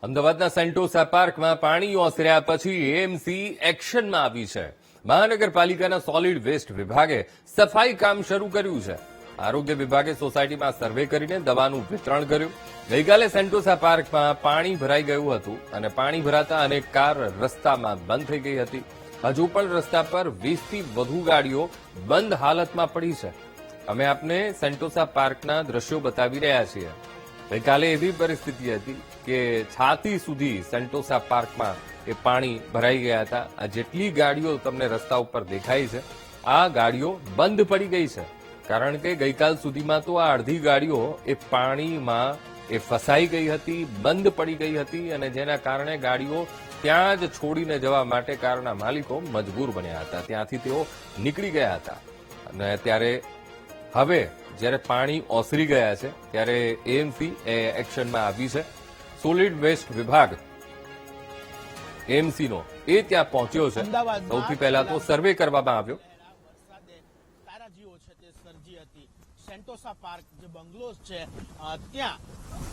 અમદાવાદના સેન્ટોસા પાર્કમાં પાણી ઓસર્યા પછી એએમસી એક્શનમાં આવી છે. મહાનગરપાલિકાના સોલિડ વેસ્ટ વિભાગે સફાઈ કામ શરૂ કર્યું છે. આરોગ્ય વિભાગે સોસાયટીમાં સર્વે કરીને દવાનું વિતરણ કર્યું. ગઈકાલે સેન્ટોસા પાર્કમાં પાણી ભરાઈ ગયું હતું અને પાણી ભરાતા અનેક કાર રસ્તામાં બંધ થઈ ગઈ હતી. હજુ પણ રસ્તા પર 20થી વધુ ગાડીઓ બંધ હાલતમાં પડી છે. અમે આપને સેન્ટોસા પાર્કના દ્રશ્યો બતાવી રહ્યા છીએ. ગઈકાલે એવી પરિસ્થિતિ હતી કે છાતી સુધી સેન્ટોસા પાર્કમાં એ પાણી ભરાઈ ગયા હતા. આ જેટલી ગાડીઓ તમને રસ્તા ઉપર દેખાય છે, આ ગાડીઓ બંધ પડી ગઈ છે. કારણ કે ગઈકાલ સુધીમાં તો આ અડધી ગાડીઓ એ પાણીમાં એ ફસાઈ ગઈ હતી, બંધ પડી ગઈ હતી અને જેના કારણે ગાડીઓ ત્યાં જ છોડીને જવા માટે કારના માલિકો મજબૂર બન્યા હતા. ત્યાંથી તેઓ નીકળી ગયા હતા અને ત્યારે હવે જ્યારે પાણી ઓસરી ગયા છે ત્યારે એએમસી એક્શનમાં આવી છે. સોલિડ વેસ્ટ વિભાગ એએમસીનો એ ત્યાં પહોંચ્યો છે. સૌથી પહેલા તો સર્વે કરવામાં આવ્યો. સેન્ટોસા પાર્ક જે બંગલોઝ છે ત્યાં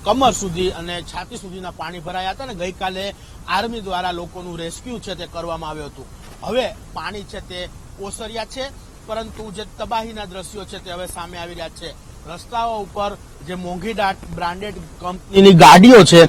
કમર સુધી અને છાતી સુધીના પાણી ભરાયા હતા અને ગઈકાલે આર્મી દ્વારા લોકોનું રેસ્ક્યુ છે તે કરવામાં આવ્યું હતું. હવે પાણી છે તે ઓસર્યા છે, પરંતુ જે તબાહીના દ્રશ્યો છે તે હવે સામે આવી રહ્યા છે. રસ્તાઓ ઉપર જે મોંઘીદાટ બ્રાન્ડેડ કંપનીની ગાડીઓ છે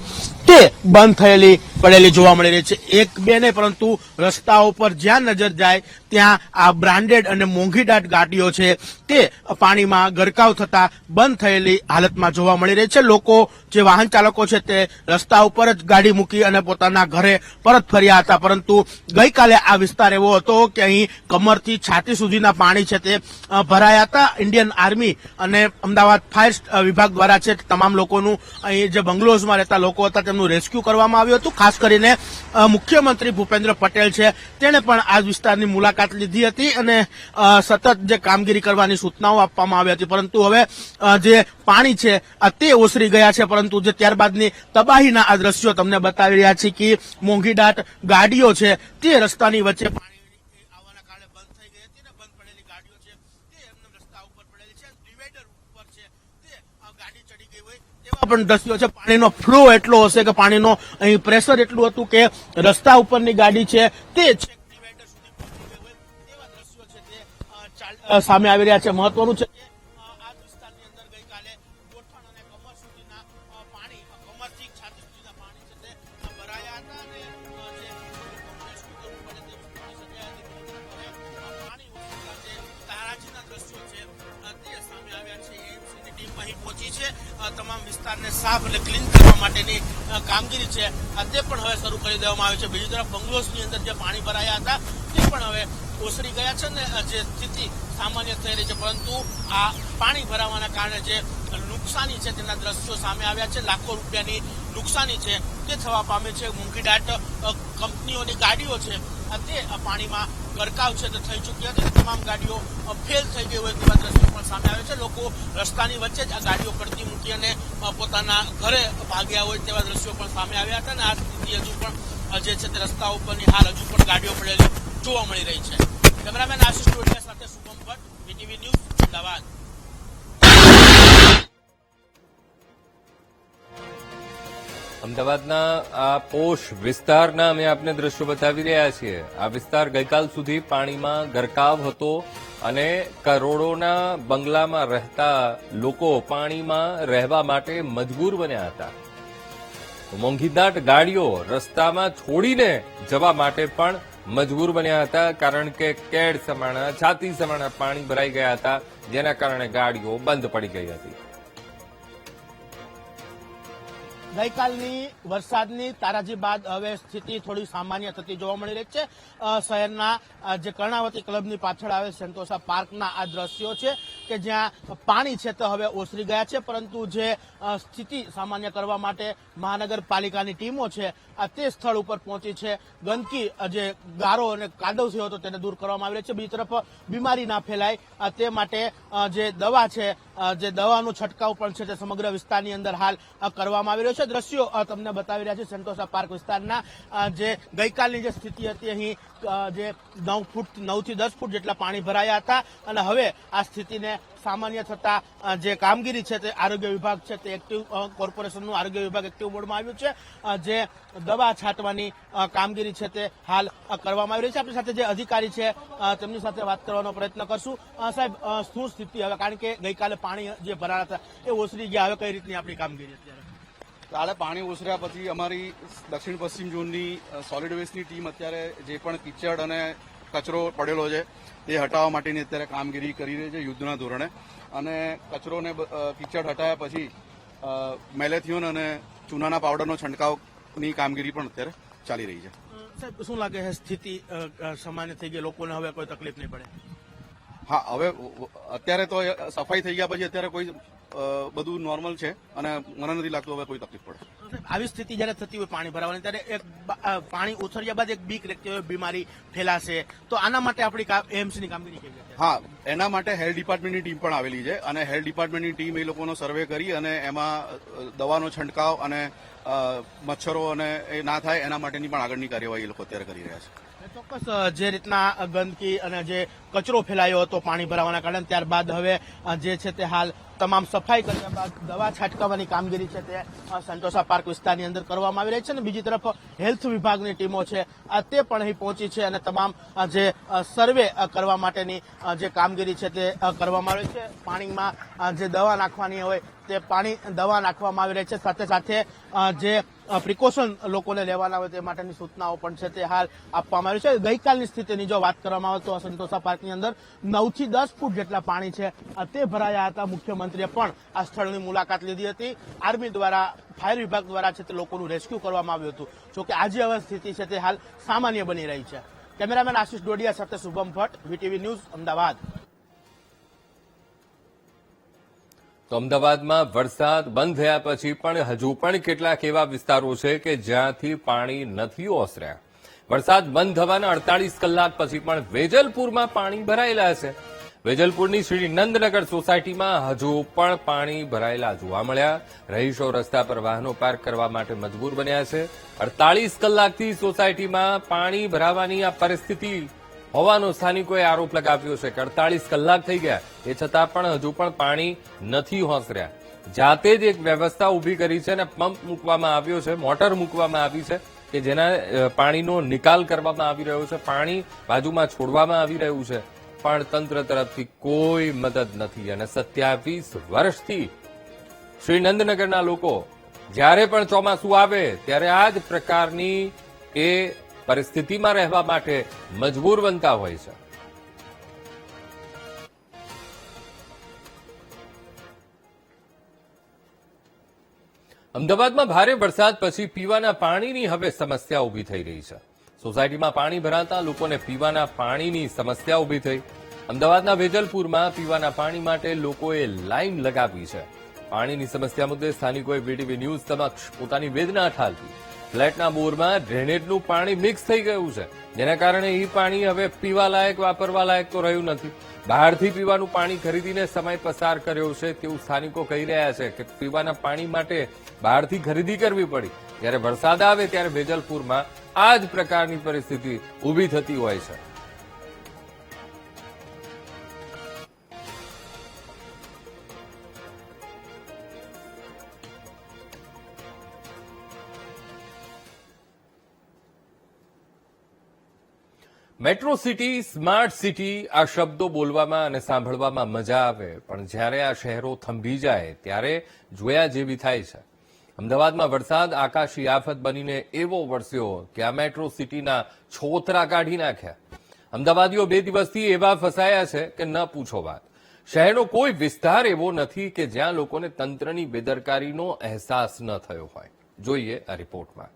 તે બંધ થયેલી પડેલી જોવા મળી રહી છે. એક બે નહીં, પરંતુ રસ્તાઓ પર જ્યાં નજર જાય ત્યાં આ બ્રાન્ડેડ અને મોંઘીદાટ ગાડીઓ છે તે પાણીમાં ગરકાવ થતા બંધ થયેલી હાલતમાં જોવા મળી રહી છે. લોકો જે વાહન ચાલકો છે તે રસ્તા ઉપર જ ગાડી મૂકી અને પોતાના ઘરે પરત ફર્યા હતા. પરંતુ ગઈકાલે આ વિસ્તાર એવો હતો કે અહીં કમરથી છાતી સુધીના પાણી છે તે ભરાયા હતા. ઇન્ડિયન આર્મી અને અમદાવાદ ફાયર વિભાગ દ્વારા છે તમામ લોકોનું અહીં જે બંગલોઝમાં રહેતા લોકો હતા તેમનું રેસ્ક્યુ કરવામાં આવ્યું હતું. ખાસ કરીને મુખ્યમંત્રી ભૂપેન્દ્ર પટેલ છે તેણે પણ આ વિસ્તારની મુલાકાત લીધી હતી અને સતત જે કામગીરી કરવાની સૂચનાઓ આપવામાં આવી હતી. પરંતુ હવે જે પાણી છે તે ઓસરી ગયા છે. પરંતુ જે ત્યારબાદની તબાહીના આ દ્રશ્યો તમને બતાવી રહ્યા છે કે મોંઘીદાટ ગાડીઓ છે તે રસ્તાની વચ્ચે પાણી આવવાના કારણે બંધ થઈ ગઈ હતી અને બંધ પડેલી ગાડીઓ છે તે એમને રસ્તા ઉપર પડેલી છે. ડિવાઈડર ઉપર છે તે ગાડી ચડી ગઈ હોય તેવા પણ દ્રશ્યો છે. પાણીનો ફ્લો એટલો હશે કે પાણીનો અહીં પ્રેશર એટલું હતું કે રસ્તા ઉપરની ગાડી છે તે ડિવાઈડર સુધી પહોંચી ગઈ હોય તેવા દ્રશ્યો છે તે સામે આવી રહ્યા છે. મહત્વનું છે આ વિસ્તારની અંદર ગઈકાલે ગોઠણ અને કમર સુધીના પાણી, કમરથી છાતી સુધીના પાણી છે તે ભરાયા હતા અને જે રેસ્ક્યુ કરવું પડે તેવી સર્જાઈ હતી. પાણી ઓસર્યા છે. તારાજીના દ્રશ્યો છે તે સામે આવ્યા છે. એએમસીની ટીમ અહીં પહોંચી છે. તમામ વિસ્તારને સાફ અને ક્લીન કરવા માટેની કામગીરી છે તે પણ હવે શરૂ કરી દેવામાં આવી છે. બીજી તરફ બંગલોઝની અંદર જે પાણી ભરાયા હતા તે પણ હવે ઓસરી ગયા છે ને જે સ્થિતિ સામાન્ય થઈ રહી છે. પરંતુ આ પાણી ભરાવાના કારણે જે નુકસાની છે તેના દ્રશ્યો સામે આવ્યા છે. લાખો રૂપિયાની નુકસાની છે તે થવા પામે છે. મોંઘીદાટ કંપનીઓની ગાડીઓ છે તે પાણીમાં ગરકાવ છે તે થઈ ચૂકી હતી. તમામ ગાડીઓ ફેલ થઈ ગઈ હોય તેવા દ્રશ્યો પણ સામે આવે છે. લોકો રસ્તાની વચ્ચે જ આ ગાડીઓ પડતી મૂકી અને પોતાના ઘરે ભાગ્યા હોય તેવા દ્રશ્યો પણ સામે આવ્યા હતા. અને આ સ્થિતિ હજુ પણ જે છે તે રસ્તા ઉપરની હાલ હજુ પણ ગાડીઓ પડેલી જોવા મળી રહી છે. કેમેરામેન આશિષ ટોડિયા સાથે શુભમ ભટ્ટ, વીટીવી ન્યૂઝ, અમદાવાદ. અમદાવાદના આ પોશ વિસ્તારના અમે આપને દ્રશ્યો બતાવી રહ્યા છીએ. આ વિસ્તાર ગઈકાલ સુધી પાણીમાં ગરકાવ હતો અને કરોડોના બંગલામાં રહેતા લોકો પાણીમાં રહેવા માટે મજબૂર બન્યા હતા. મોંઘીદાટ ગાડીઓ રસ્તામાં છોડીને જવા માટે પણ મજબૂર બન્યા હતા. કારણ કે કેડ સમાણા, છાતી સમાણા પાણી ભરાઈ ગયા હતા, જેના કારણે ગાડીઓ બંધ પડી ગઈ હતી. ગઈકાલની વરસાદની તારાજી બાદ હવે સ્થિતિ થોડી સામાન્ય થતી જોવા મળી રહી છે. શહેરના જે કર્ણાવતી ક્લબની પાછળ આવે સેન્ટોસા પાર્કના આ દ્રશ્યો છે કે જ્યાં પાણી છે તો હવે ઓસરી ગયા છે. પરંતુ જે સ્થિતિ સામાન્ય કરવા માટે મહાનગરપાલિકાની ટીમો છે તે સ્થળ ઉપર પહોંચી છે. ગંદકી, જે ગારો અને કાદવ થયો હતો તેને દૂર કરવામાં આવી રહી છે. બીજી તરફ બીમારી ના ફેલાય તે માટે જે દવા છે, જે દવાનો છંટકાવ પણ છે તે સમગ્ર વિસ્તારની અંદર હાલ કરવામાં આવી રહ્યો છે. દ્રશ્યો તમને બતાવી રહ્યા છે સેન્ટોસા પાર્ક વિસ્તારના. જે ગઈકાલની જે સ્થિતિ હતી અહીં જે 9 થી 10 ફૂટ જેટલા પાણી ભરાયા હતા અને હવે આ સ્થિતિને સામાન્ય થતા જે કામગીરી છે તે આરોગ્ય વિભાગ છે તે એક્ટિવ કોર્પોરેશનનું આરોગ્ય વિભાગ એક્ટિવ મોડમાં આવ્યું છે. જે દવા છાંટવાની કામગીરી છે તે હાલ કરવામાં આવી રહી છે. આપણી સાથે જે અધિકારી છે તેમની સાથે વાત કરવાનો પ્રયત્ન કરશું. સાહેબ, શું સ્થિતિ હવે, કારણ કે ગઈકાલે પાણી જે ભરાયા હતા એ ઓસરી ગયા, હવે કઈ રીતની આપણી કામગીરી અત્યારે? કાલે પાણી ઓસર્યા પછી અમારી દક્ષિણ પશ્ચિમ ઝોનની સોલિડ વેસ્ટની ટીમ અત્યારે જે પણ કિચડ અને કચરો પડેલો છે તે હટાવવા માટેની અત્યારે કામગીરી કરી રહી છે યુદ્ધના ધોરણે. અને કચરો ને કિચડ હટાવ્યા પછી મેલેથિયોન અને ચૂનાના પાવડરનો છંટકાવની કામગીરી પણ અત્યારે ચાલી રહી છે. સાહેબ, શું લાગે છે સ્થિતિ સામાન્ય થઈ ગઈ, લોકોને હવે કોઈ તકલીફ નહીં પડે? હા, હવે અત્યારે તો સફાઈ થઈ ગયા પછી અત્યારે કોઈ બધું નોર્મલ છે અને મને નથી લાગતું હવે કોઈ તકલીફ પડે. આવી સ્થિતિ જયારે થતી હોય પાણી ભરાવાની, ત્યારે એક પાણી ઉછળ્યા બાદ એક બીક રહેતી હોય બીમારી ફેલાશે, તો આના માટે આપણી એએમસીની કામગીરી કેવી રીતે? હા, એના માટે હેલ્થ ડિપાર્ટમેન્ટની ટીમ પણ આવેલી છે અને હેલ્થ ડિપાર્ટમેન્ટની ટીમ એ લોકોનો સર્વે કરી અને એમાં દવાનો છંટકાવ અને મચ્છરો અને એ ના થાય એના માટેની પણ આગળની કાર્યવાહી એ લોકો અત્યારે કરી રહ્યા છે. ચોક્કસ જે રીતના ગંદકી અને જે કચરો ફેલાયો હતો પાણી ભરાવાના કારણે, ત્યારબાદ હવે જે છે તે હાલ તમામ સફાઈ કર્યા બાદ દવા છાંટકાવવાની કામગીરી છે તે સંતોષા પાર્ક વિસ્તારની અંદર કરવામાં આવી રહી છે. અને બીજી તરફ હેલ્થ વિભાગની ટીમો છે તે પણ અહીં પહોંચી છે અને તમામ જે સર્વે કરવા માટેની જે કામગીરી છે તે કરવામાં આવી છે. પાણીમાં જે દવા નાખવાની હોય તે દવા નાખવામાં આવી રહી છે. સાથે સાથે જે પ્રિકોશન લોકોને લેવાના હોય તે માટેની સૂચનાઓ પણ છે તે હાલ આપવામાં આવી છે. ગઈકાલની સ્થિતિની જો વાત કરવામાં આવે તો સંતોષા પાર્કની અંદર 9 થી 10 ફૂટ જેટલા પાણી છે તે ભરાયા હતા. મુખ્યમંત્રીએ પણ આ સ્થળની મુલાકાત લીધી હતી. આર્મી દ્વારા, ફાયર વિભાગ દ્વારા છે તે લોકોનું રેસ્ક્યુ કરવામાં આવ્યું હતું. જોકે આજે હવે સ્થિતિ છે તે હાલ સામાન્ય બની રહી છે. કેમેરામેન આશિષ ડોડિયા સાથે શુભમ ભટ્ટ, વીટીવી ન્યૂઝ, અમદાવાદ. તો અમદાવાદમાં વરસાદ બંધ થયા પછી પણ હજુ પણ કેટલાક એવા વિસ્તારો છે કે જ્યાંથી પાણી નથી ઓસર્યા. વરસાદ બંધ થવાના 48 કલાક પછી પણ વેજલપુરમાં પાણી ભરાયેલા છે. વેજલપુરની શ્રી નંદનગર સોસાયટીમાં હજુ પણ પાણી ભરાયેલા જોવા મળ્યા. રહીશો રસ્તા પર વાહનો પાર્ક કરવા માટે મજબૂર બન્યા છે. 48 કલાકથી સોસાયટીમાં પાણી ભરાવાની આ પરિસ્થિતિ હોવાનો સ્થાનિકોએ આરોપ લગાવ્યો છે કે 48 કલાક થઈ ગયા એ છતાં પણ હજુ પણ પાણી નથી ઓસર્યા. જાતે જ એક વ્યવસ્થા ઉભી કરી છે અને પંપ મૂકવામાં આવ્યો છે, મોટર મૂકવામાં આવી છે કે જેના પાણીનો નિકાલ કરવામાં આવી રહ્યો છે. પાણી બાજુમાં છોડવામાં આવી રહ્યું છે, પણ તંત્ર તરફથી કોઈ મદદ નથી. અને 27 વર્ષથી શ્રી નંદનગરના લોકો જ્યારે પણ ચોમાસું આવે ત્યારે આ જ પ્રકારની એ પરિસ્થિતિમાં રહેવા માટે મજબૂર બનતા હોય છે. અમદાવાદમાં ભારે વરસાદ પછી પીવાના પાણીની હવે સમસ્યા ઉભી થઈ રહી છે. સોસાયટીમાં પાણી ભરાતા લોકોને પીવાના પાણીની સમસ્યા ઉભી થઈ. અમદાવાદના વેજલપુરમાં પીવાના પાણી માટે લોકોએ લાઈન લગાવી છે. પાણીની સમસ્યા મુદ્દે સ્થાનિકોએ વીટીવી ન્યૂઝ સમક્ષ પોતાની વેદના ઠાલવી. ફ્લેટના બોરમાં ડ્રેનેજનું પાણી મિક્સ થઈ ગયું છે, જેના કારણે એ પાણી હવે પીવા લાયક, વાપરવા લાયક તો રહ્યું નથી. બહારથી પીવાનું પાણી ખરીદીને સમય પસાર કર્યો છે તેવું સ્થાનિકો કહી રહ્યા છે કે પીવાના પાણી માટે બહારથી ખરીદી કરવી પડી. જ્યારે વરસાદ આવે ત્યારે વેજલપુરમાં આ જ પ્રકારની પરિસ્થિતિ ઊભી થતી હોય છે. મેટ્રો સિટી, સ્માર્ટ સિટી આ શબ્દો બોલવામાં અને સાંભળવામાં મજા આવે, પણ જ્યારે આ શહેરો થંભી જાય ત્યારે જોયા જેવી થાય છે. અમદાવાદમાં વરસાદ આકાશી આફત બનીને એવો વરસ્યો કે આ મેટ્રો સિટીના છોતરા કાઢી નાખ્યા. અમદાવાદીઓ 2 દિવસથી એવા ફસાયા છે કે ન પૂછો વાત. શહેરનો કોઈ વિસ્તાર એવો નથી કે જ્યાં લોકોને તંત્રની બેદરકારીનો અહેસાસ ન થયો હોય. જોઈએ આ રિપોર્ટમાં.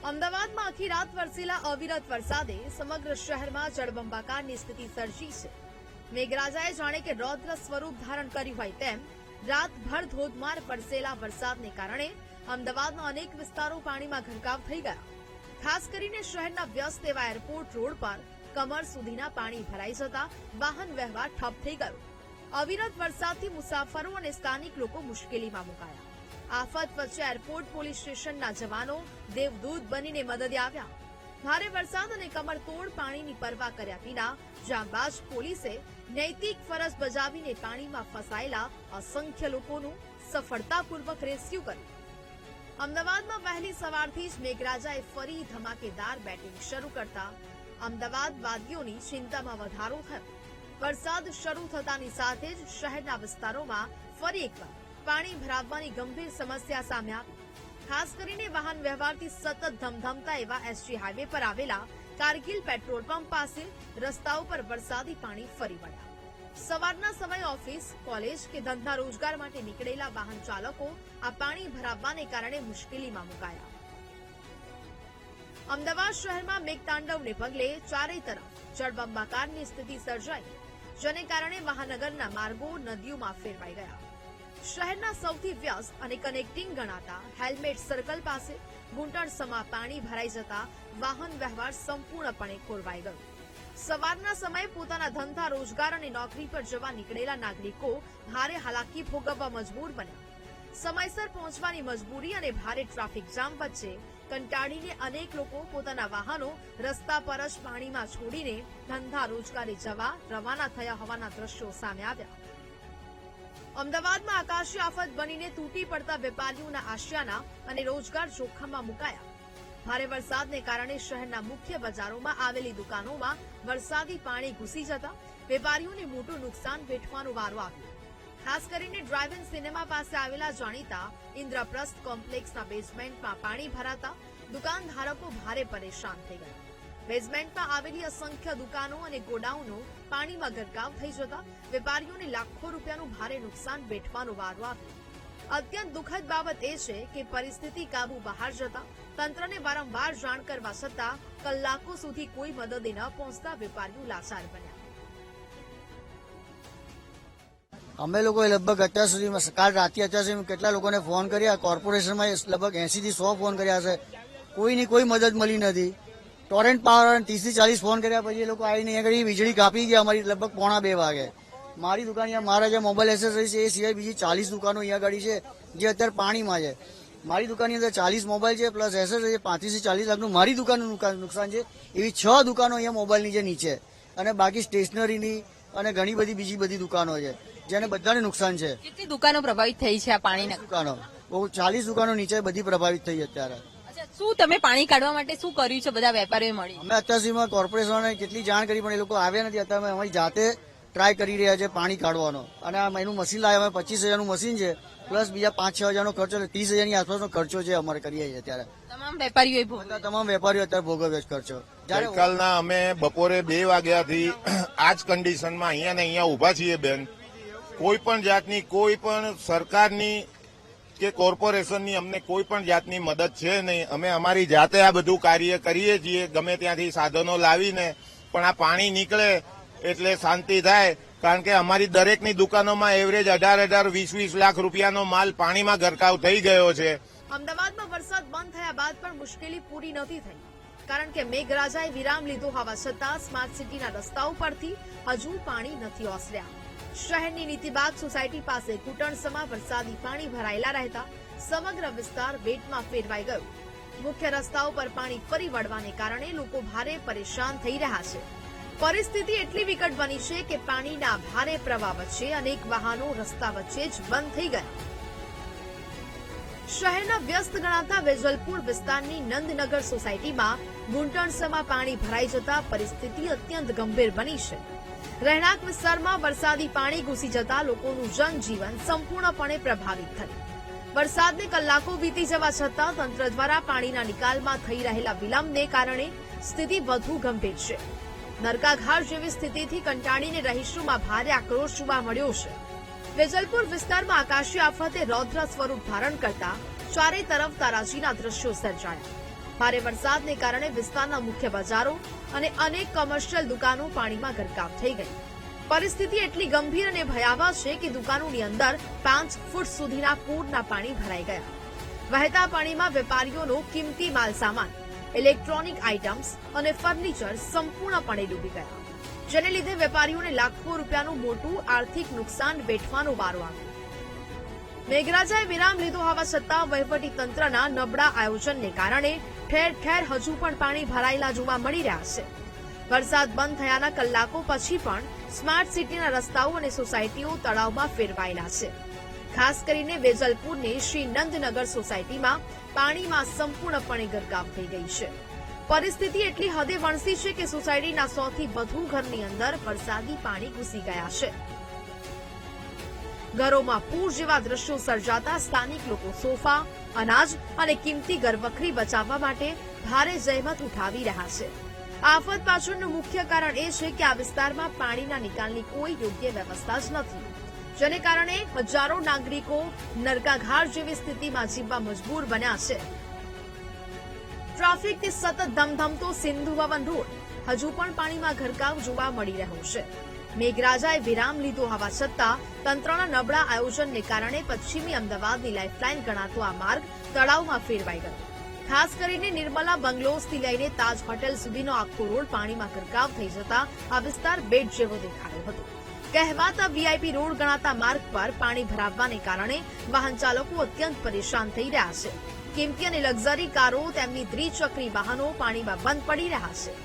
અમદાવાદમાં આખી રાત વરસેલા અવિરત વરસાદે સમગ્ર શહેરમાં જળબંબાકારની સ્થિતિ સર્જી છે. મેઘરાજાએ જાણે કે રૌદ્ર સ્વરૂપ ધારણ કર્યું હોય તેમ રાતભર ધોધમાર વરસેલા વરસાદને કારણે અમદાવાદના અનેક વિસ્તારો પાણીમાં ગરકાવ થઈ ગયા. ખાસ કરીને શહેરના વ્યસ્ત એવા એરપોર્ટ રોડ પર કમર સુધીના પાણી ભરાઈ જતા વાહન વ્યવહાર ઠપ થઈ ગયો. અવિરત વરસાદથી મુસાફરો અને સ્થાનિક લોકો મુશ્કેલીમાં મુકાયા. આફત વચ્ચે એરપોર્ટ પોલીસ સ્ટેશનના જવાનો દેવદૂત બનીને મદદે આવ્યા. ભારે વરસાદ અને કમરતોડ પાણીની પરવા કર્યા વિના જાંબાઝ પોલીસે નૈતિક ફરજ બજાવીને પાણીમાં ફસાયેલા અસંખ્ય લોકોનું સફળતાપૂર્વક રેસ્ક્યુ કર્યું. અમદાવાદમાં વહેલી સવારથી જ મેઘરાજાએ ફરી ધમાકેદાર બેટિંગ શરૂ કરતા અમદાવાદવાસીઓની ચિંતામાં વધારો થયો. વરસાદ શરૂ થતાની સાથે જ શહેરના વિસ્તારોમાં ફરી એકવાર પાણી ભરાવવાની ગંભીર સમસ્યા સામે આવી. ખાસ કરીને વાહન વ્યવહારથી સતત ધમધમતા એવા એસજી હાઈવે પર આવેલા કારગિલ પેટ્રોલ પંપ પાસે રસ્તાઓ પર વરસાદી પાણી ફરી વળ્યા. સવારના સમયે ઓફિસ, કોલેજ કે ધંધા રોજગાર માટે નીકળેલા વાહન ચાલકો આ પાણી ભરાવવાને કારણે મુશ્કેલીમાં મુકાયા. અમદાવાદ શહેરમાં મેઘતાંડવને પગલે ચારે તરફ જળબંબાકારની સ્થિતિ સર્જાઈ, જેને કારણે મહાનગરના માર્ગો નદીઓમાં ફેરવાઈ ગયા. શહેરના સૌથી વ્યસ્ત અને કનેક્ટિંગ ગણાતા હેલ્મેટ સર્કલ પાસે ઘૂંટણસમા પાણી ભરાઈ જતા વાહન વ્યવહાર સંપૂર્ણપણે ખોરવાઈ ગયો. સવારના સમયે પોતાના ધંધા રોજગાર અને નોકરી પર જવા નીકળેલા નાગરિકો ભારે હાલાકી ભોગવવા મજબૂર બન્યા. સમયસર પહોંચવાની મજબૂરી અને ભારે ટ્રાફિક જામ વચ્ચે કંટાળીને અનેક લોકો પોતાના વાહનો રસ્તા પર જ પાણીમાં છોડીને ધંધા રોજગારી જવા રવાના થયા હોવાના દ્રશ્યો સામે આવ્યા. અમદાવાદમાં આકાશી આફત બનીને તૂટી પડતા વેપારીઓના આશિયાના અને રોજગાર જોખમમાં મુકાયા. ભારે વરસાદને કારણે શહેરના મુખ્ય બજારોમાં આવેલી દુકાનોમાં વરસાદી પાણી ઘૂસી જતા વેપારીઓને મોટું નુકસાન વેઠવાનો વારો આવ્યો. ખાસ કરીને ડ્રાઇવ ઇન સિનેમા પાસે આવેલા જાણીતા ઇન્દ્રપ્રસ્થ કોમ્પ્લેક્સના બેઝમેન્ટમાં પાણી ભરાતા દુકાનધારકો ભારે પરેશાન થઈ ગયા. બેઝમેન્ટમાં આવેલી અસંખ્ય દુકાનો અને ગોડાઉનો પાણીમાં ગરકાવ થઈ જતા વેપારીઓને લાખો રૂપિયાનું ભારે નુકસાન વેઠવાનો વારો આવ્યો. અત્યંત દુઃખદ બાબત એ છે કે પરિસ્થિતિ કાબુ બહાર જતા તંત્રને વારંવાર જાણ કરવા છતાં કલાકો સુધી કોઈ મદદે ન પહોંચતા વેપારીઓ લાચાર બન્યા. અમે લોકોએ લગભગ અત્યાર સુધીમાં કાલ રાતે અત્યાર સુધી કેટલા લોકોને ફોન કર્યા, કોર્પોરેશનમાં લગભગ 80 થી 100 ફોન કર્યા છે, કોઈની કોઈ મદદ મળી નથી. ટોરેન્ટ પાવર 30 થી 40 ફોન કર્યા પછી એ લોકો આવીને અહીંયા આગળ વીજળી કાપી ગયા અમારી લગભગ 1:45 વાગે. મારી દુકાન અહીંયા મારા જે મોબાઈલ એસેસરીઝ છે એ સિવાય બીજી 40 દુકાનો અહીંયા આગળ છે જે અત્યારે પાણીમાં છે. મારી દુકાનની અંદર 40 મોબાઈલ છે પ્લસ એસેસરીઝ 35 થી 40 લાખનું મારી દુકાનનું નુકસાન છે. એવી 6 દુકાનો અહીંયા મોબાઈલની જે નીચે અને બાકી સ્ટેશનરીની અને ઘણી બધી બીજી બધી દુકાનો છે જેને બધાને નુકસાન છે. કેટલી દુકાનો પ્રભાવિત થઈ છે આ પાણીના? દુકાનો બહુ 40 દુકાનો નીચે બધી પ્રભાવિત થઈ અત્યારે. શું તમે પાણી કાઢવા માટે શું કર્યું છે બધા વેપારીઓએ મળી? અમે અત્યાર સુધીમાં કોર્પોરેશનને કેટલી જાણ કરી પણ એ લોકો આવ્યા નથી. અત્યારે અમે અમારી જાતે ટ્રાય કરી રહ્યા છે પાણી કાઢવાનો અને એનું મશીન લાવ્યા. અમે 25,000નું મશીન છે પ્લસ બીજા 5-6 હજારનો ખર્ચો 30,000ની આસપાસનો ખર્ચો છે અમારે કરીએ છીએ અત્યારે. તમામ વેપારીઓ તમામ વેપારીઓ અત્યારે ભોગવે છે ખર્ચો. ગઈકાલના અમે બપોરે 2 વાગ્યાથી આ જ કન્ડિશનમાં અહીંયા ને અહીંયા ઉભા છીએ બેન. કોઈ પણ જાતની કોઈ પણ સરકારની કે કોર્પોરેશનની અમને કોઈ પણ જાતની મદદ છે નહીં. અમે અમારી જાતે આ બધું કાર્ય કરીએ છીએ ગમે ત્યાંથી સાધનો લાવીને, પણ આ પાણી નીકળે એટલે શાંતિ થાય. કારણ કે અમારી દરેકની દુકાનોમાં એવરેજ 18-20 લાખ રૂપિયાનો માલ પાણીમાં ગરકાવ થઈ ગયો છે. અમદાવાદમાં વરસાદ બંધ થયા બાદ પણ મુશ્કેલી પૂરી નથી થઈ, કારણ કે મેઘરાજાએ વિરામ લીધો હોવા છતાં સ્માર્ટ સિટીના રસ્તાઓ પરથી હજુ પાણી નથી ઓસર્યા. શહેરની નીતિબાગ સોસાયટી પાસે ઘૂંટણસમા વરસાદી પાણી ભરાયેલા રહેતા સમગ્ર વિસ્તાર બેટમાં ફેરવાઈ ગયો. મુખ્ય રસ્તાઓ પર પાણી ફરી વળવાને કારણે લોકો ભારે પરેશાન થઈ રહ્યા છે. પરિસ્થિતિ એટલી વિકટ બની છે કે પાણીના ભારે પ્રવાહ વચ્ચે અનેક વાહનો રસ્તા વચ્ચે જ બંધ થઈ ગયા. શહેરના વ્યસ્ત ગણાતા વેજલપુર વિસ્તારની નંદનગર સોસાયટીમાં ઘૂંટણસમા પાણી ભરાઈ જતા પરિસ્થિતિ અત્યંત ગંભીર બની છે. રહેણાંક વિસ્તારમાં વરસાદી પાણી ઘૂસી જતા લોકોનું જનજીવન સંપૂર્ણપણે પ્રભાવિત થયું. વરસાદને કલાકો વીતી જવા છતાં તંત્ર દ્વારા પાણીના નિકાલમાં થઈ રહેલા વિલંબને કારણે સ્થિતિ વધુ ગંભીર છે. નરકાઘાટ જેવી સ્થિતિથી કંટાળીને રહીશોમાં ભારે આક્રોશ જોવા મળ્યો છે. વેજલપુર વિસ્તારમાં આકાશી આફતે રૌદ્ર સ્વરૂપ ધારણ કરતા ચારે તરફ તારાજીના દ્રશ્યો સર્જાયા. ભારે વરસાદને કારણે વિસ્તારના મુખ્ય બજારો અને અનેક કોમર્શિયલ દુકાનો પાણીમાં ગરકાવ થઈ ગઈ. પરિસ્થિતિ એટલી ગંભીર અને ભયાવહ છે કે દુકાનોની અંદર 5 ફૂટ સુધીના પૂરના પાણી ભરાઈ ગયા. વહેતા પાણીમાં વેપારીઓનો કિંમતી માલસામાન, ઇલેક્ટ્રોનિક આઇટમ્સ અને ફર્નિચર સંપૂર્ણપણે ડૂબી ગયા, જેને લીધે વેપારીઓને લાખો રૂપિયાનું મોટું આર્થિક નુકસાન વેઠવાનો વારો આવ્યો. મેઘરાજાએ વિરામ લીધો હોવા છતાં વહીવટી તંત્રના નબળા આયોજનને કારણે ઠેર ઠેર હજુ પણ પાણી ભરાયેલા જોવા મળી રહ્યા છે. વરસાદ બંધ થયાના કલાકો પછી પણ સ્માર્ટ સિટીના રસ્તાઓ અને સોસાયટીઓ તળાવમાં ફેરવાયેલા છે. ખાસ કરીને વેજલપુરની શ્રી નંદનગર સોસાયટીમાં પાણીમાં સંપૂર્ણપણે ગરકાવ થઈ ગઈ છે. પરિસ્થિતિ એટલી હદે વણસી છે કે સોસાયટીના 100 થી વધુ ઘરની અંદર વરસાદી પાણી ઘૂસી ગયા છે. ઘરોમાં પૂર જેવા દ્રશ્યો સર્જાતા સ્થાનિક લોકો સોફા, અનાજ અને કિંમતી ઘરવખરી બચાવવા માટે ભારે જહેમત ઉઠાવી રહ્યા છે. આફત પાછળનું મુખ્ય કારણ એ છે કે આ વિસ્તારમાં પાણીના નિકાલની કોઈ યોગ્ય વ્યવસ્થા જ નથી, જેને કારણે હજારો નાગરિકો નરકાઘાર જેવી સ્થિતિમાં જીવવા મજબૂર બન્યા છે. ટ્રાફિકથી સતત ધમધમતો સિંધુ ભવન રોડ હજુ પણ પાણીમાં ગરકાવ જોવા મળી રહ્યો છે. મેઘરાજાએ વિરામ લીધો હોવા છતાં તંત્રના નબળા આયોજનને કારણે પશ્ચિમી અમદાવાદની લાઇફલાઇન ગણાતો આ માર્ગ તળાવમાં ફેરવાઈ ગયો. ખાસ કરીને નિર્મલા બંગલોઝથી લઈને તાજ હોટેલ સુધીનો આખો રોડ પાણીમાં ગરકાવ થઈ જતા આ વિસ્તાર બેટ જેવો દેખાયો હતો. કહેવાતા વીઆઈપી રોડ ગણાતા માર્ગ પર પાણી ભરાવવાને કારણે વાહન ચાલકો અત્યંત પરેશાન થઈ રહ્યા છે. કિંમતી અને લક્ઝરી કારો તેમની દ્વિચક્રી વાહનો પાણીમાં બંધ પડી રહ્યા છે.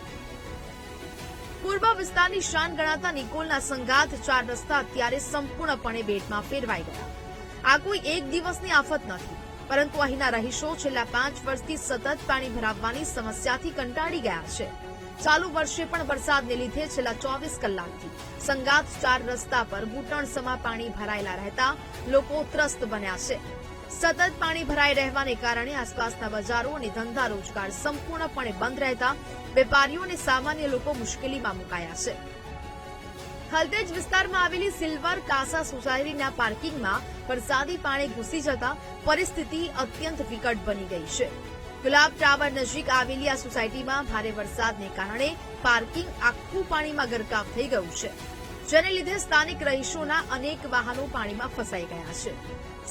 પૂર્વ વિસ્તારની શાન ગણાતા નિકોલના સંગાથ 4 રસ્તા અત્યારે સંપૂર્ણપણે બેટમાં ફેરવાઈ ગયા. આ કોઈ એક દિવસની આફત નથી, પરંતુ અહીંના રહીશો છેલ્લા 5 વર્ષથી સતત પાણી ભરાવવાની સમસ્યાથી કંટાળી ગયા છે. ચાલુ વર્ષે પણ વરસાદને લીધે છેલ્લા 24 કલાકથી સંગાથ 4 રસ્તા પર ઘૂંટણસમા પાણી ભરાયેલા રહેતા લોકો ત્રસ્ત બન્યા છે. સતત પાણી ભરાઈ રહેવાને કારણે આસપાસના બજારો અને ધંધા રોજગાર સંપૂર્ણપણે બંધ રહેતા વેપારીઓ અને સામાન્ય લોકો મુશ્કેલીમાં મુકાયા છે. હલતેજ વિસ્તારમાં આવેલી સિલ્વર કાસા સોસાયટીના પાર્કિંગમાં વરસાદી પાણી ઘૂસી જતા પરિસ્થિતિ અત્યંત વિકટ બની ગઈ છે. ગુલાબ ટાવર નજીક આવેલી આ સોસાયટીમાં ભારે વરસાદને કારણે પાર્કિંગ આખું પાણીમાં ગરકાવ થઈ ગયું છે, જેને લીધે સ્થાનિક રહીશોના અનેક વાહનો પાણીમાં ફસાઈ ગયા છે.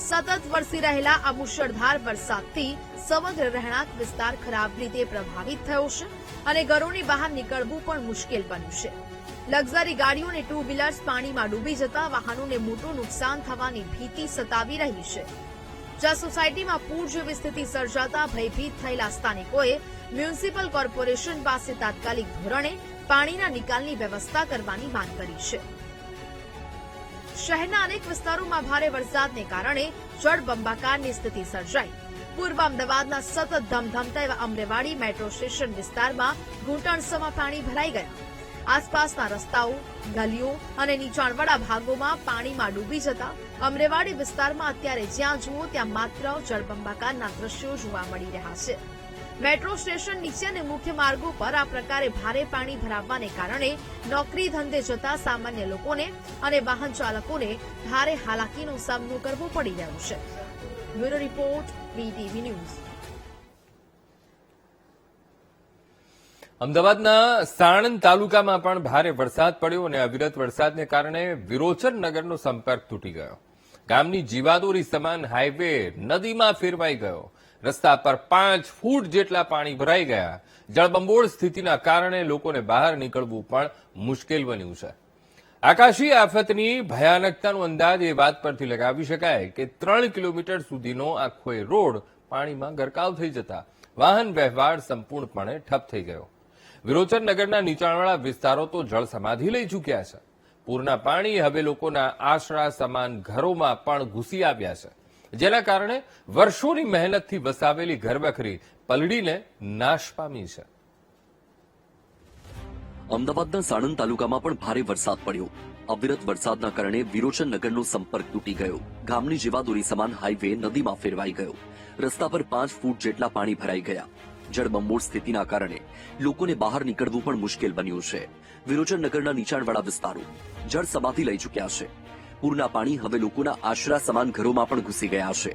સતત વરસી રહેલા આ મુશળધાર વરસાદથી સમગ્ર રહેણાંક વિસ્તાર ખરાબ રીતે પ્રભાવિત થયો છે અને ઘરોની બહાર નીકળવું પણ મુશ્કેલ બન્યું છે. લક્ઝરી ગાડીઓ અને 2 વ્હીલર્સ પાણીમાં ડૂબી જતા વાહનોને મોટું નુકસાન થવાની ભીતિ સતાવી રહી છે. જ્યાં સોસાયટીમાં પૂર જેવી સ્થિતિ સર્જાતા ભયભીત થયેલા સ્થાનિકોએ મ્યુનિસિપલ કોર્પોરેશન પાસે તાત્કાલિક ધોરણે પાણીના નિકાલની વ્યવસ્થા કરવાની માંગ કરી છે. શહેરના અનેક વિસ્તારોમાં ભારે વરસાદને કારણે જળબંબાકારની સ્થિતિ સર્જાઈ. પૂર્વ અમદાવાદના સતત ધમધમતા એવા અમરેવાડી મેટ્રો સ્ટેશન વિસ્તારમાં ઘૂંટણસમા પાણી ભરાઈ ગયા. આસપાસના રસ્તાઓ, ગલીઓ અને નીચાણવાળા ભાગોમાં પાણીમાં ડૂબી જતા અમરેવાડી વિસ્તારમાં અત્યારે જ્યાં જુઓ ત્યાં માત્ર જળબંબાકારના દ્રશ્યો જોવા મળી રહ્યા છે. મેટ્રો સ્ટેશન નીચે અને મુખ્ય માર્ગો પર આ પ્રકારે ભારે પાણી ભરાવવાને કારણે નોકરી ધંધે જતા સામાન્ય લોકોને અને વાહન ચાલકોને ભારે હાલાકીનો સામનો કરવો પડી રહ્યો છે. Bureau report, VTV news. અમદાવાદના સાણંદ તાલુકામાં પણ ભારે વરસાદ પડ્યો અને અવિરત વરસાદને કારણે વિરોચન નગરનો સંપર્ક તૂટી ગયો. ગામની જીવાદોરી સમાન હાઈવે નદીમાં ફેરવાઈ ગયો. રસ્તા પર 5 ફૂટ જેટલા પાણી ભરાઈ ગયા. જળબંબોળ સ્થિતિના કારણે લોકોને બહાર નીકળવું પણ મુશ્કેલ બન્યું છે. આકાશી આફતની ભયાનકતાનો અંદાજ એ વાત પરથી લગાવી શકાય કે 3 કિલોમીટર સુધીનો આખો રોડ પાણીમાં ગરકાવ થઈ જતા વાહન વ્યવહાર સંપૂર્ણપણે ઠપ થઈ ગયો. વિરોચન નગરના નીચાણવાળા વિસ્તારો તો જળ સમાધિ લઈ ચૂક્યા છે. પૂરના પાણી હવે લોકોના આશરા સમાન ઘરોમાં પણ ઘૂસી આવ્યા છે, જેના કારણે વર્ષોની મહેનતથી વસાવેલી ઘરવખરી પલળીને નાશ પામી છે. અમદાવાદના સાણંદ તાલુકામાં પણ ભારે વરસાદ પડ્યો. અવિરત વરસાદના કારણે વિરોચન નગરનો સંપર્ક તૂટી ગયો. ગામની જીવાદોરી સમાન હાઈવે નદીમાં ફેરવાઈ ગયો. રસ્તા પર 5 ફૂટ જેટલા પાણી ભરાઈ ગયા. જળબંબોળ સ્થિતિના કારણે લોકોને બહાર નીકળવું પણ મુશ્કેલ બન્યું છે. વિરોચન નગરના નીચાણવાળા વિસ્તારો જળ સમાધિ લઈ ચૂક્યા છે. પૂરના પાણી હવે લોકોના આશરા સમાન ઘરોમાં પણ ઘૂસી ગયા છે.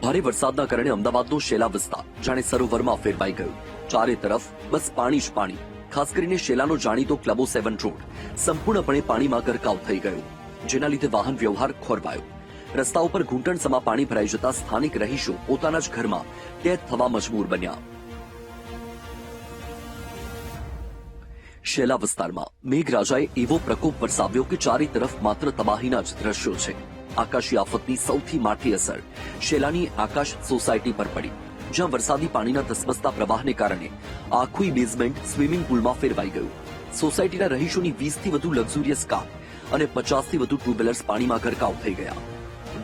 ભારે વરસાદના કારણે અમદાવાદનો શેલા વિસ્તાર જાણે સરોવરમાં ફેરવાઈ ગયો. ચારે તરફ બસ પાણી જ પાણી. ખાસ કરીને શેલાનો જાણીતો ક્લબો 7 રોડ સંપૂર્ણપણે પાણીમાં ગરકાવ થઈ ગયો, જેના લીધે વાહન વ્યવહાર ખોરવાયો. રસ્તાઓ પર ઘૂંટણસમા પાણી ભરાઈ જતા સ્થાનિક રહીશો પોતાના જ ઘરમાં કેદ થવા મજબૂર બન્યા. શેલા વિસ્તારમાં મેઘરાજાએ એવો પ્રકોપ વરસાવ્યો કે ચારે તરફ માત્ર તબાહીના જ દ્રશ્યો છે. આકાશી આફતની સૌથી માઠી અસર શેલાની આકાશ સોસાયટી પર પડી, જ્યાં વરસાદી પાણીના ધસમસતા પ્રવાહને કારણે આખું બેઝમેન્ટ સ્વિમિંગ પુલમાં ફેરવાઈ ગયું. સોસાયટીના રહીશોની 20 થી વધુ લક્ઝુરિયસ કાર અને 50 થી વધુ ટુ વ્હીલર્સ પાણીમાં ગરકાવ થઈ ગયા.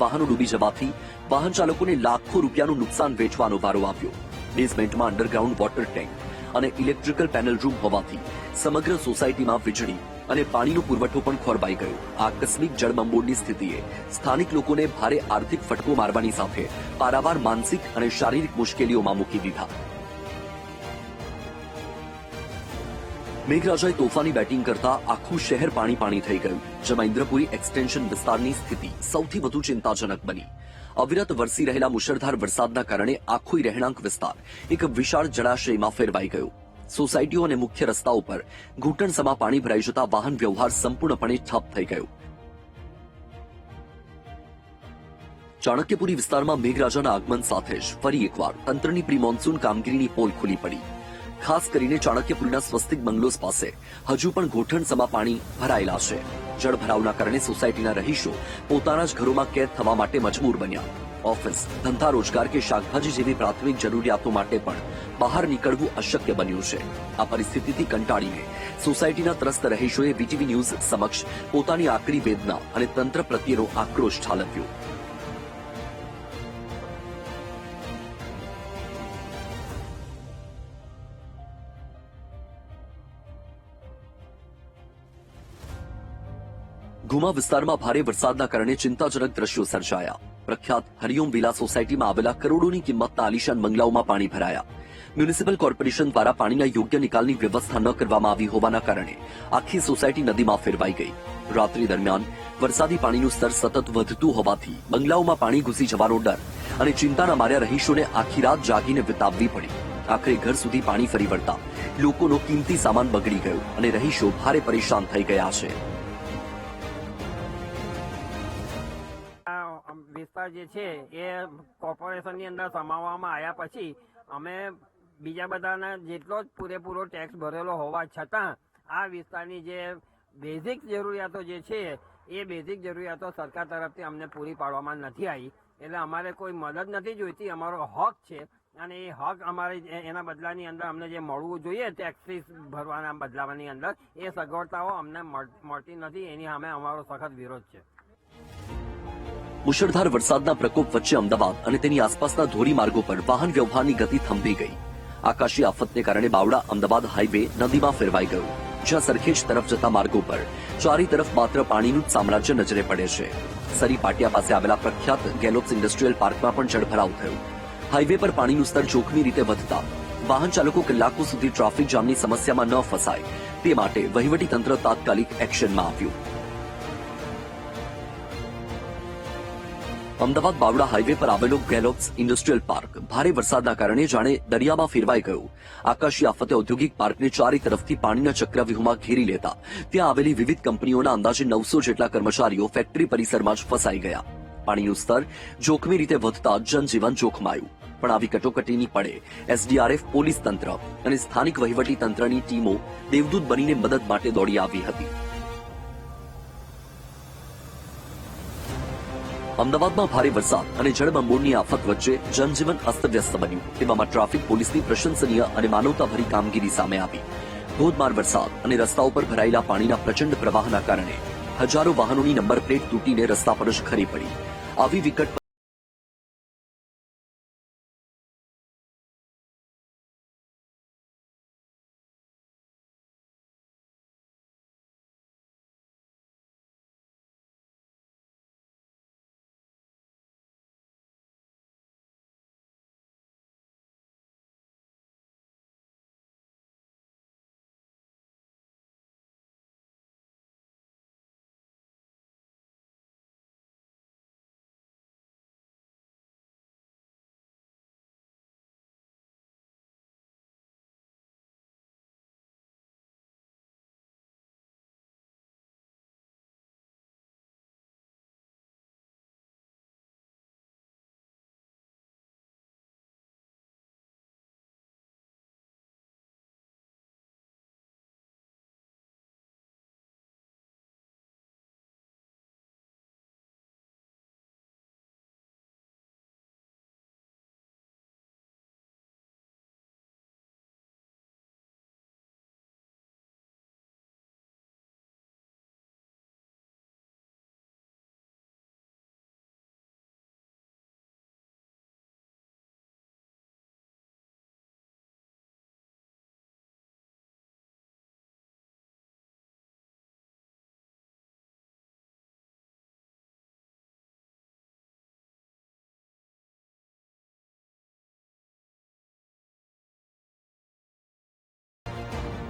વાહનો ડૂબી જવાથી વાહન ચાલકોને લાખો રૂપિયાનું નુકસાન વેઠવાનો વારો આવ્યો. બેઝમેન્ટમાં અંડરગ્રાઉન્ડ વોટર ટેન્ક અને ઇલેક્ટ્રિકલ પેનલ રૂમ હોવાથી સમગ્ર સોસાયટીમાં વીજળી અને પાણીનો પુરવઠો પણ ખોરવાઈ ગયો. આકસ્મિક જળબંબોળની સ્થિતિએ સ્થાનિક લોકોને ભારે આર્થિક ફટકો મારવાની સાથે પારાવાર માનસિક અને શારીરિક મુશ્કેલીઓમાં મૂકી દીધા. મેઘરાજાએ તોફાની બેટિંગ કરતા આખું શહેર પાણી થઈ ગયું, જેમાં ઇન્દ્રપુરી એક્સટેન્શન વિસ્તારની સ્થિતિ સૌથી વધુ ચિંતાજનક બની. અવિરત વરસી રહેલા મુશળધાર વરસાદના કારણે આખો રહેણાંક વિસ્તાર એક વિશાળ જળાશયમાં ફેરવાઈ ગયો. સોસાયટીઓ અને મુખ્ય રસ્તાઓ પર ઘૂંટણસમા પાણી ભરાઈ જતા વાહન વ્યવહાર સંપૂર્ણપણે ઠપ થઈ ગયો. ચાણક્યપુરી વિસ્તારમાં મેઘરાજાના આગમન સાથે જ ફરી એકવાર તંત્રની પ્રી મોન્સૂન કામગીરીની પોલ ખુલી પડી. ખાસ કરીને ચાણક્યપુરીના સ્વસ્તિક બંગલોઝ પાસે હજુ પણ ઘૂંટણસમા પાણી ભરાયેલા છે. જળભરાવના કારણે સોસાયટીના રહીશો પોતાના જ ઘરોમાં કેદ થવા માટે મજબૂર બન્યા. ઓફિસ, ધંધા રોજગાર કે શાકભાજી જેવી પ્રાથમિક જરૂરિયાતો માટે પણ બહાર નીકળવું અશક્ય બન્યું છે. આ પરિસ્થિતિથી કંટાળીને સોસાયટીના ત્રસ્ત રહીશોએ વીટીવી ન્યૂઝ સમક્ષ પોતાની આકરી વેદના અને તંત્ર પ્રત્યેનો આક્રોશ ઠાલવ્યો. ગુમા વિસ્તારમાં ભારે વરસાદના કારણે ચિંતાજનક દ્રશ્યો સર્જાયા. પ્રખ્યાત હરિઓમ વિલા સોસાયટીમાં આવેલા કરોડોની કિંમતના આલીશાન બંગલાઓમાં પાણી ભરાયા. મ્યુનિસિપલ કોર્પોરેશન દ્વારા પાણીના યોગ્ય નિકાલની વ્યવસ્થા ન કરવામાં આવી હોવાના કારણે આખી સોસાયટી નદીમાં ફેરવાઈ ગઈ. રાત્રિ દરમિયાન વરસાદી પાણીનું સ્તર સતત વધતું હોવાથી બંગલાઓમાં પાણી ઘૂસી જવાનો ડર અને ચિંતાના માર્યા રહીશોને આખી રાત જાગીને વિતાવવી પડી. આખરે ઘર સુધી પાણી ફરી વળતા લોકોનો કિંમતી સામાન બગડી ગયો અને રહીશો ભારે પરેશાન થઈ ગયા છે. વિસ્તાર જે છે એ કોર્પોરેશનની અંદર સમાવવામાં આવ્યા પછી અમે બીજા બધાના જેટલો જ પૂરેપૂરો ટેક્સ ભરેલો હોવા છતાં આ વિસ્તારની જે બેઝિક જરૂરિયાતો જે છે એ બેઝિક જરૂરિયાતો સરકાર તરફથી અમને પૂરી પાડવામાં નથી આવી. એટલે અમારે કોઈ મદદ નથી જોઈતી, અમારો હક છે અને એ હક અમારે એના બદલાની અંદર અમને જે મળવું જોઈએ ટેક્સીસ ભરવાના બદલાવાની અંદર એ સગવડતાઓ અમને મળતી નથી. એની સામે અમારો સખત વિરોધ છે. મુશળધાર વરસાદના પ્રકોપ વચ્ચે અમદાવાદ અને તેની આસપાસના ધોરીમાર્ગો પર વાહન વ્યવહારની ગતિ થંભી ગઈ. આકાશી આફતને કારણે બાવડા અમદાવાદ હાઈવે નદીમાં ફેરવાઈ ગયો, જ્યાં સરખેજ તરફ જતા માર્ગો પર ચારે તરફ માત્ર પાણીનું જ સામ્રાજ્ય નજરે પડે છે. સરી પાટિયા પાસે આવેલા પ્રખ્યાત ગેલોપ્સ ઇન્ડસ્ટ્રીયલ પાર્કમાં પણ જળભરાવ થયો. હાઈવે પર પાણીનું સ્તર જોખમી રીતે વધતા વાહન ચાલકો કલાકો સુધી ટ્રાફિક જામની સમસ્યામાં ન ફસાય તે માટે વહીવટીતંત્ર તાત્કાલિક એક્શનમાં આવ્યું. અમદાવાદ બાવડા હાઈવે પર આવેલો ગેલોપ્સ ઇન્ડસ્ટ્રીયલ પાર્ક ભારે વરસાદના કારણે જાણે દરિયામાં ફેરવાઈ ગયું. આકાશી આફતે ઔદ્યોગિક પાર્કને ચારે તરફથી પાણીના ચક્રવ્યૂહમાં ઘેરી લેતા ત્યાં આવેલી વિવિધ કંપનીઓના અંદાજે 900 જેટલા કર્મચારીઓ ફેક્ટરી પરિસરમાં જ ફસાઈ ગયા. પાણીનું સ્તર જોખમી રીતે વધતા જનજીવન જોખમાયું. પણ આવી કટોકટીની પડે એસડીઆરએફ, પોલીસ તંત્ર અને સ્થાનિક વહીવટી તંત્રની ટીમો દેવદૂત બનીને મદદ માટે દોડી આવી હતી. અમદાવાદમાં ભારે વરસાદ અને જળબંબોળની આફત વચ્ચે જનજીવન અસ્તવ્યસ્ત બન્યું. તેવામાં ટ્રાફિક પોલીસની પ્રશંસનીય અને માનવતાભરી કામગીરી સામે આવી. ધોધમાર વરસાદ અને રસ્તાઓ પર ભરાયેલા પાણીના પ્રચંડ પ્રવાહના કારણે હજારો વાહનોની નંબર પ્લેટ તૂટીને રસ્તા પર જ ખરી પડી. આવી વિકટ